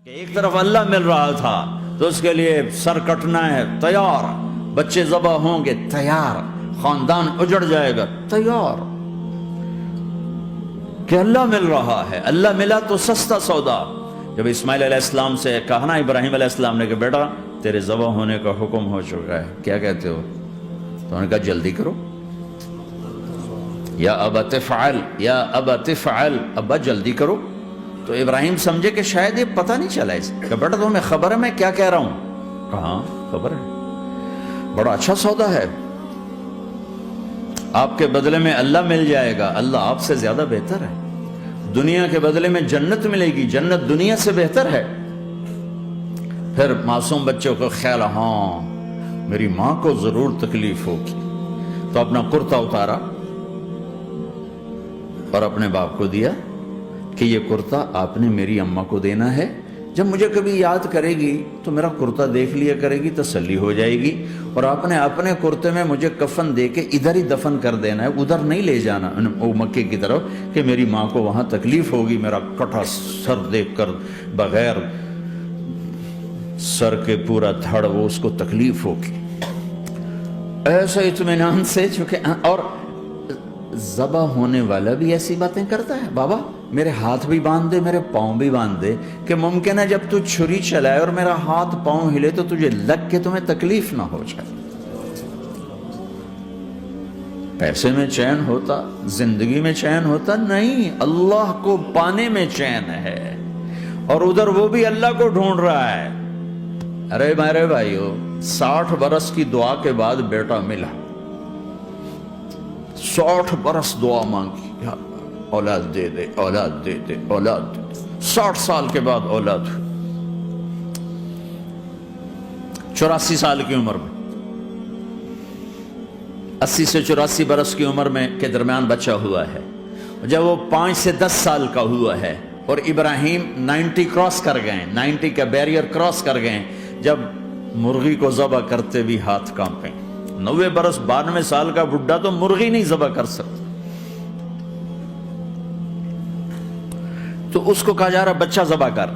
کہ ایک طرف اللہ مل رہا تھا تو اس کے لیے سر کٹنا ہے تیار، بچے ذبح ہوں گے تیار، خاندان اجڑ جائے گا تیار، کہ اللہ مل رہا ہے، اللہ ملا تو سستا سودا۔ جب اسماعیل علیہ السلام سے کہا نا ابراہیم علیہ السلام نے کہ بیٹا تیرے ذبح ہونے کا حکم ہو چکا ہے، کیا کہتے ہو؟ تو انہوں نے کہا جلدی کرو، یا ابا تفعل، یا ابا تفعل، ابا جلدی کرو۔ تو ابراہیم سمجھے کہ شاید یہ پتہ نہیں چلا اس کہ بیٹا تمہیں خبر ہے میں کیا کہہ رہا ہوں؟ کہاں خبر ہے، بڑا اچھا سودا ہے، آپ کے بدلے میں اللہ مل جائے گا، اللہ آپ سے زیادہ بہتر ہے، دنیا کے بدلے میں جنت ملے گی، جنت دنیا سے بہتر ہے۔ پھر معصوم بچوں کو خیال، ہاں میری ماں کو ضرور تکلیف ہوگی، تو اپنا کرتا اتارا اور اپنے باپ کو دیا کہ یہ کرتا آپ نے میری اماں کو دینا ہے، جب مجھے کبھی یاد کرے گی تو میرا کرتا دیکھ لیا کرے گی، تسلی ہو جائے گی، اور آپ نے اپنے کرتے میں مجھے کفن دے کے ادھر ہی دفن کر دینا ہے، ادھر نہیں لے جانا مکے کی طرف کہ میری ماں کو وہاں تکلیف ہوگی، میرا کٹا سر دیکھ کر بغیر سر کے پورا دھڑ وہ اس کو تکلیف ہوگی۔ ایسا اطمینان سے، چونکہ اور ذبح ہونے والا بھی ایسی باتیں کرتا ہے، بابا میرے ہاتھ بھی باندھ دے میرے پاؤں بھی باندھ دے، کہ ممکن ہے جب تو چھری چلائے اور میرا ہاتھ پاؤں ہلے تو تجھے لگ کے تمہیں تکلیف نہ ہو جائے۔ پیسے میں چین ہوتا، زندگی میں چین ہوتا نہیں، اللہ کو پانے میں چین ہے، اور ادھر وہ بھی اللہ کو ڈھونڈ رہا ہے۔ ارے میرے بھائیو، 60 برس کی دعا کے بعد بیٹا ملا، 60 برس دعا مانگی، یا اولاد دے دے، اولاد دے دے، اولاد دے دے، 60 سال کے بعد اولاد ہوئی، 84 سال کی عمر میں، 80 سے 84 برس کی عمر میں کے درمیان بچہ ہوا ہے۔ جب وہ 5 سے 10 سال کا ہوا ہے اور ابراہیم 90 کراس کر گئے، 90 کا بیریئر کراس کر گئے، جب مرغی کو ذبح کرتے بھی ہاتھ کانپے، 90 برس 92 سال کا بڈھا تو مرغی نہیں ذبح کر سکتا، تو اس کو کہا جا رہا بچہ ذبح کر۔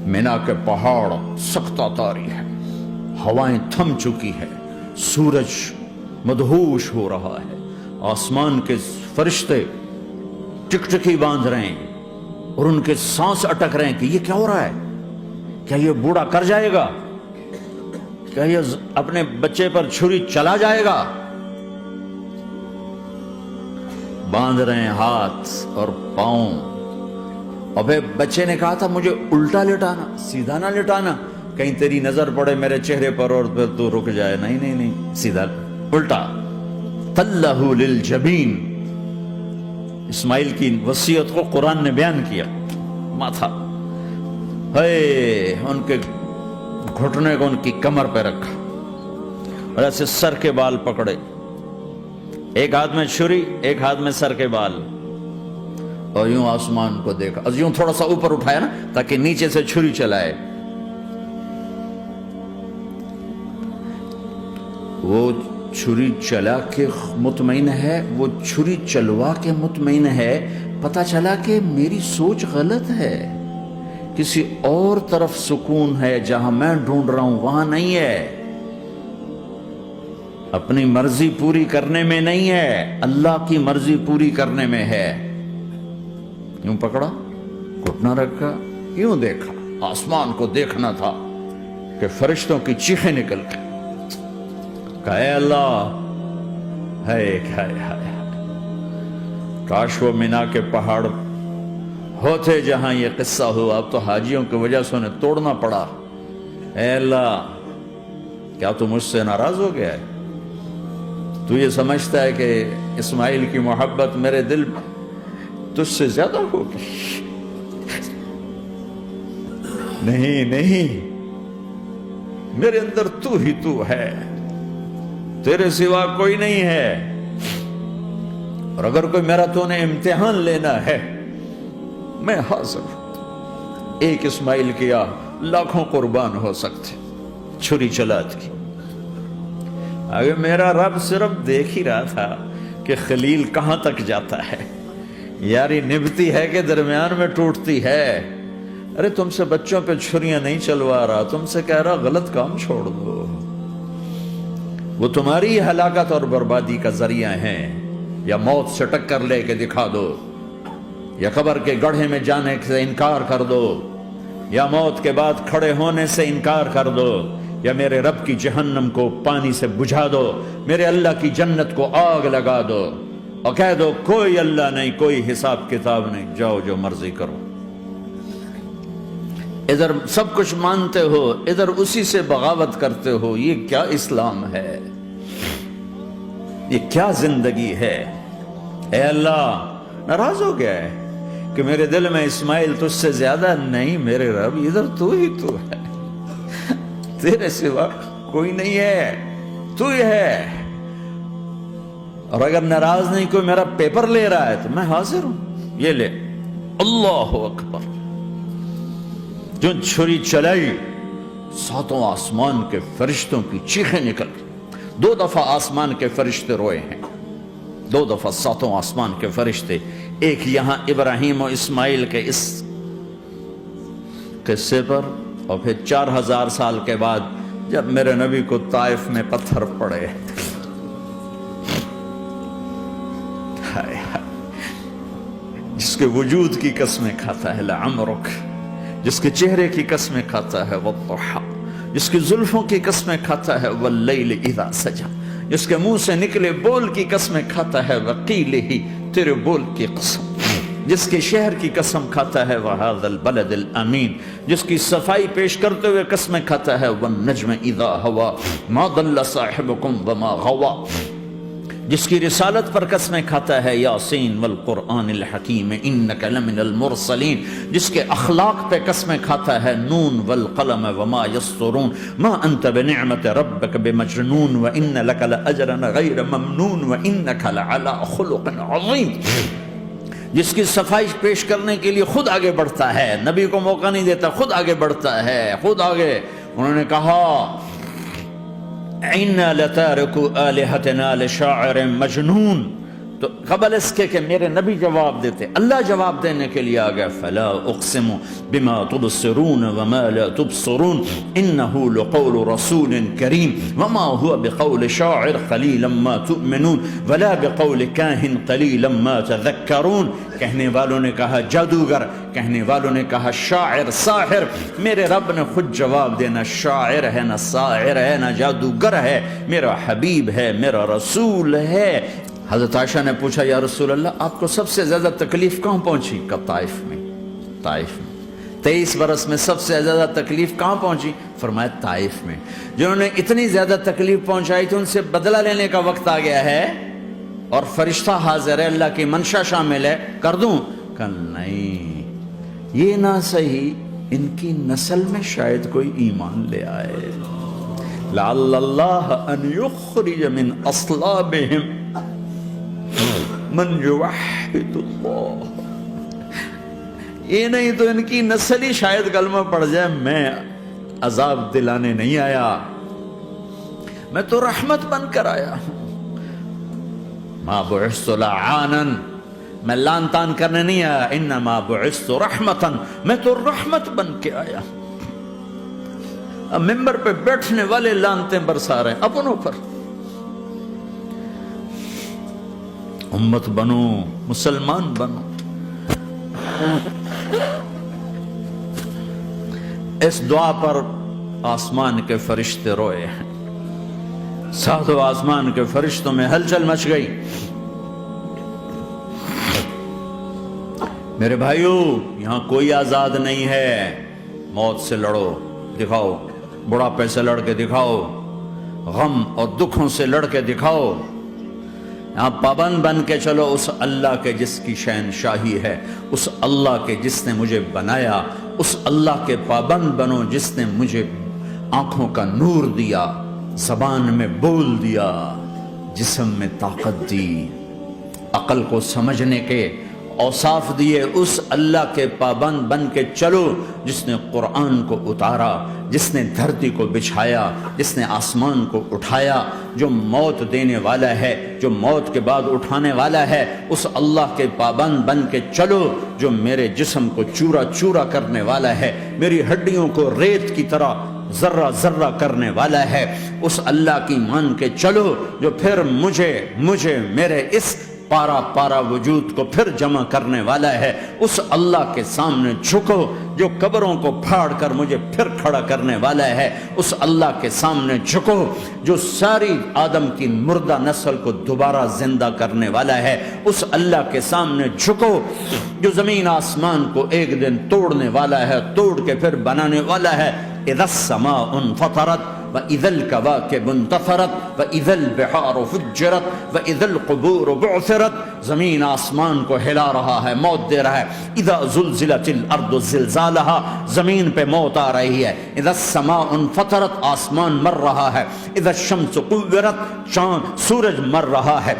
مینا کے پہاڑ سختہ تاری ہے، ہوائیں تھم چکی ہے، سورج مدہوش ہو رہا ہے، آسمان کے فرشتے ٹکٹکی باندھ رہے ہیں اور ان کے سانس اٹک رہے ہیں کہ یہ کیا ہو رہا ہے، کیا یہ بوڑھا کر جائے گا، کیا یہ اپنے بچے پر چھری چلا جائے گا؟ باندھ رہے ہیں ہاتھ اور پاؤں، اور پھر بچے نے کہا تھا مجھے الٹا لٹانا، سیدھا نہ لٹانا، کہیں تیری نظر پڑے میرے چہرے پر اور پھر تو رک جائے، نہیں نہیں نہیں، سیدھا الٹا۔ تلہ للجبین، اسماعیل کی وصیت کو قرآن نے بیان کیا، ماتھا ہے ان کے گھٹنے کو ان کی کمر پہ رکھا اور ایسے سر کے بال پکڑے، ایک ہاتھ میں چھری ایک ہاتھ میں سر کے بال، اور یوں آسمان کو دیکھا، اور یوں تھوڑا سا اوپر اٹھایا نا تاکہ نیچے سے چھری چلائے۔ وہ چھری چلا کے مطمئن ہے، وہ چھری چلوا کے مطمئن ہے، پتہ چلا کہ میری سوچ غلط ہے، کسی اور طرف سکون ہے، جہاں میں ڈھونڈ رہا ہوں وہاں نہیں ہے، اپنی مرضی پوری کرنے میں نہیں ہے، اللہ کی مرضی پوری کرنے میں ہے۔ یوں پکڑا، گھٹنا رکھا، یوں دیکھا، آسمان کو دیکھنا تھا کہ فرشتوں کی چیخیں نکل گئی، کہا اے اللہ، ہے کاش وہ مینا کے پہاڑ ہوتے جہاں یہ قصہ ہوا، اب تو حاجیوں کی وجہ سے انہیں توڑنا پڑا۔ اے اللہ، کیا تو مجھ سے ناراض ہو گیا ہے؟ تو یہ سمجھتا ہے کہ اسماعیل کی محبت میرے دل تجھ سے زیادہ ہوگی؟ نہیں نہیں، میرے اندر تو ہی تو ہے، تیرے سوا کوئی نہیں ہے، اور اگر کوئی میرا تو نے امتحان لینا ہے میں حاضر ہوں۔ ایک اسماعیل کیا لاکھوں قربان ہو سکتے، چھری چلات کی۔ اگر میرا رب صرف دیکھ ہی رہا تھا کہ خلیل کہاں تک جاتا ہے، یاری نبھتی ہے کہ درمیان میں ٹوٹتی ہے. ارے تم سے بچوں پہ چھریاں نہیں چلوا رہا، تم سے کہہ رہا غلط کام چھوڑ دو. وہ تمہاری ہلاکت اور بربادی کا ذریعہ ہیں. یا موت سے ٹکر لے کے دکھا دو، یا قبر کے گڑھے میں جانے سے انکار کر دو، یا موت کے بعد کھڑے ہونے سے انکار کر دو، یا میرے رب کی جہنم کو پانی سے بجھا دو، میرے اللہ کی جنت کو آگ لگا دو اور کہہ دو کوئی اللہ نہیں، کوئی حساب کتاب نہیں، جاؤ جو مرضی کرو. ادھر سب کچھ مانتے ہو، ادھر اسی سے بغاوت کرتے ہو. یہ کیا اسلام ہے؟ یہ کیا زندگی ہے؟ اے اللہ، ناراض ہو گیا ہے کہ میرے دل میں اسماعیل تجھ سے زیادہ نہیں. میرے رب ادھر تو ہی تو ہے، تیرے سوا کوئی نہیں ہے، تو ہی ہے. اور اگر ناراض نہیں کوئی میرا پیپر لے رہا ہے تو میں حاضر ہوں، یہ لے. اللہ اکبر. جو چھری چلائی، ساتوں آسمان کے فرشتوں کی چیخیں نکل گئی. 2 دفعہ آسمان کے فرشتے روئے ہیں، 2 دفعہ ساتوں آسمان کے فرشتے. ایک یہاں ابراہیم و اسماعیل کے اس قصے پر، اور پھر 4000 سال کے بعد جب میرے نبی کو طائف میں پتھر پڑے. جس کے وجود کی قسمیں کھاتا ہے لعمرک، جس کے چہرے کی قسمیں کھاتا ہے والضحی، جس کی زلفوں کی قسمیں کھاتا ہے واللیل اذا سجا، جس کے منہ سے نکلے بول کی قسمیں کھاتا ہے وقیل ہی، تیرے بول کی قسم، جس کے شہر کی قسم کھاتا ہے وہذا البلد الامین، جس کی صفائی پیش کرتے ہوئے قسمیں کھاتا ہے والنجم اذا ہوا ما ضل صاحبکم وما غوا، جس کی رسالت پر قسمیں کھاتا ہے یاسین والقرآن الحکیم انک لمن المرسلین، جس کے اخلاق پہ قسمیں کھاتا ہے نون والقلم وما یسطرون ما انت بنعمت ربک بمجنون وان لک لاجرا غیر ممنون وانک لعلی خلق عظیم، جس کی صفائی پیش کرنے کے لیے خود آگے بڑھتا ہے، نبی کو موقع نہیں دیتا، خود آگے بڑھتا ہے، خود آگے. انہوں نے کہا اِنَّا لَتَارِكُ آلِهَتِنَا لِشَاعِرٍ مَجْنُونَ، تو قبل اس کے کہ میرے نبی جواب دیتے، اللہ جواب دینے کے لیے آ گیا. فَلَا أُقْسِمُ بِمَا تُبْصِرُونَ وَمَا لَا تُبْصِرُونَ إِنَّهُ لَقَوْلُ رَسُولٍ كَرِيمٍ وَمَا هُوَ بِقَوْلِ شَاعِرٍ قَلِيلًا مَا تُؤْمِنُونَ وَلَا بِقَوْلِ كَاهِنٍ قَلِيلًا مَا تَذَكَّرُونَ. کہنے والوں نے کہا جادوگر، کہنے والوں نے کہا شاعر، ساحر. میرے رب نے خود جواب دینا، شاعر ہے نہ ساحر ہے نہ جادوگر ہے، میرا حبیب ہے، میرا رسول ہے. حضرت عائشہ نے پوچھا یا رسول اللہ آپ کو سب سے زیادہ تکلیف کہاں پہنچی؟ کہ طائف میں. طائف میں 23 برس میں سب سے زیادہ تکلیف کہاں پہنچی؟ فرمایا طائف میں. جنہوں نے اتنی زیادہ تکلیف پہنچائی تھی ان سے بدلہ لینے کا وقت آ گیا ہے، اور فرشتہ حاضر ہے، اللہ کی منشا شامل ہے، کر دوں؟ کہ نہیں، یہ نہ صحیح، ان کی نسل میں شاید کوئی ایمان لے آئے. لعل اللہ ان یخرج من اصلابہم من یوحد اللہ. یہ نہیں تو ان کی نسل ہی شاید کلمہ پڑ جائے. میں عذاب دلانے نہیں آیا، میں تو رحمت بن کر آیا ہوں. ما بعثت لعانا، میں لان تان کرنے نہیں آیا، انما بعثت رحمتا، میں تو رحمت بن کے آیا. اب ممبر پہ بیٹھنے والے لانتے برسا رہے اپنوں پر. امت بنو، مسلمان بنو. اس دعا پر آسمان کے فرشتے روئے ہیں. ساتوں آسمان کے فرشتوں میں ہلچل مچ گئی. میرے بھائیو، یہاں کوئی آزاد نہیں ہے. موت سے لڑو، دکھاؤ. بڑھاپے سے لڑ کے دکھاؤ، غم اور دکھوں سے لڑ کے دکھاؤ. یہاں پابند بن کے چلو اس اللہ کے جس کی شہنشاہی ہے، اس اللہ کے جس نے مجھے بنایا، اس اللہ کے پابند بنو جس نے مجھے آنکھوں کا نور دیا، زبان میں بول دیا، جسم میں طاقت دی، عقل کو سمجھنے کے اوصاف دیے، اس اللہ کے پابند بن کے چلو جس نے قرآن کو اتارا، جس نے دھرتی کو بچھایا، جس نے آسمان کو اٹھایا، جو موت دینے والا ہے، جو موت کے بعد اٹھانے والا ہے، اس اللہ کے پابند بن کے چلو جو میرے جسم کو چورا چورا کرنے والا ہے، میری ہڈیوں کو ریت کی طرح ذرہ ذرہ کرنے والا ہے، اس اللہ کی مان کے چلو جو پھر مجھے میرے اس پارا پارا وجود کو پھر جمع کرنے والا ہے، اس اللہ کے سامنے جھکو جو قبروں کو پھاڑ کر مجھے پھر کھڑا کرنے والا ہے، اس اللہ کے سامنے جھکو جو ساری آدم کی مردہ نسل کو دوبارہ زندہ کرنے والا ہے، اس اللہ کے سامنے جھکو جو زمین آسمان کو ایک دن توڑنے والا ہے، توڑ کے پھر بنانے والا ہے۔ اذا السماء انفطرت وَإِذَا الْكَوَاكِبُ انتَثَرَتْ وَإِذَا الْبِحَارُ فُجِّرَتْ وَإِذَا الْقُبُورُ بُعْثِرَتْ، زمین آسمان کو ہلا رہا ہے، موت دے رہا ہے۔ اِذَا زُلْزِلَتِ الْأَرْضُ زِلْزَالَهَا، زمین پہ موت آ رہی ہے۔ اِذَا السَّمَاءُ انفطرت، آسمان مر رہا ہے۔ اِذَا الشَّمْسُ كُوِّرَتْ، چاند سورج مر رہا ہے۔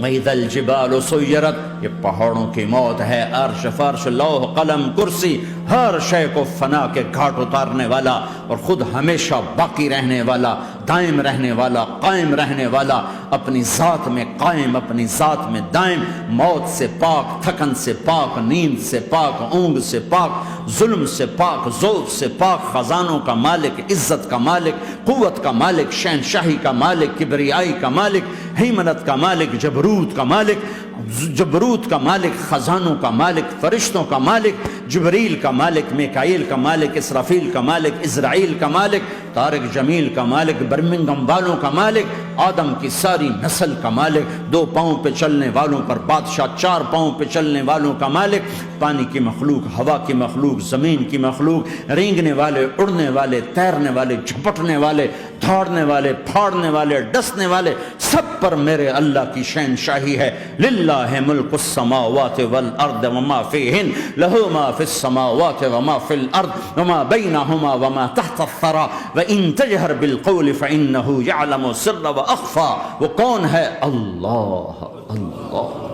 وَإِذَا الْجِبَالُ سُيِّرَتْ، یہ پہاڑوں کی موت ہے۔ عرش فرش لوح قلم کرسی ہر شے کو فنا کے گھاٹ اتارنے والا اور خود ہمیشہ باقی رہنے والا، دائم رہنے والا، قائم رہنے والا، اپنی ذات میں قائم، اپنی ذات میں دائم، موت سے پاک، تھکن سے پاک، نیند سے پاک، اونگ سے پاک، ظلم سے پاک، ذوق سے پاک، خزانوں کا مالک، عزت کا مالک، قوت کا مالک، شہنشاہی کا مالک، کبریائی کا مالک، ہیمنت کا مالک، جبروت کا مالک، خزانوں کا مالک، فرشتوں کا مالک، جبریل کا مالک، میکائیل کا مالک، اسرافیل کا مالک، اسرائیل کا مالک، طارق جمیل کا مالک، برمنگم والوں کا مالک، آدم کی ساری نسل کا مالک، 2 پاؤں پہ چلنے والوں پر بادشاہ، 4 پاؤں پہ چلنے والوں کا مالک، پانی کی مخلوق، ہوا کی مخلوق، زمین کی مخلوق، رینگنے والے، اڑنے والے، تیرنے والے، جھپٹنے والے، دھاڑنے والے، پھاڑنے والے، ڈسنے والے، سب پر میرے اللہ کی شہنشاہی ہے۔ للہ ملک السماوات والارض وما فیہن، لہ ما فی السماوات وما فی الارض وما بینہما وما تحت الثری وان تجہر بالقول فانہ یعلم السر واخفی۔ وہ کون ہے؟ اللہ، اللہ۔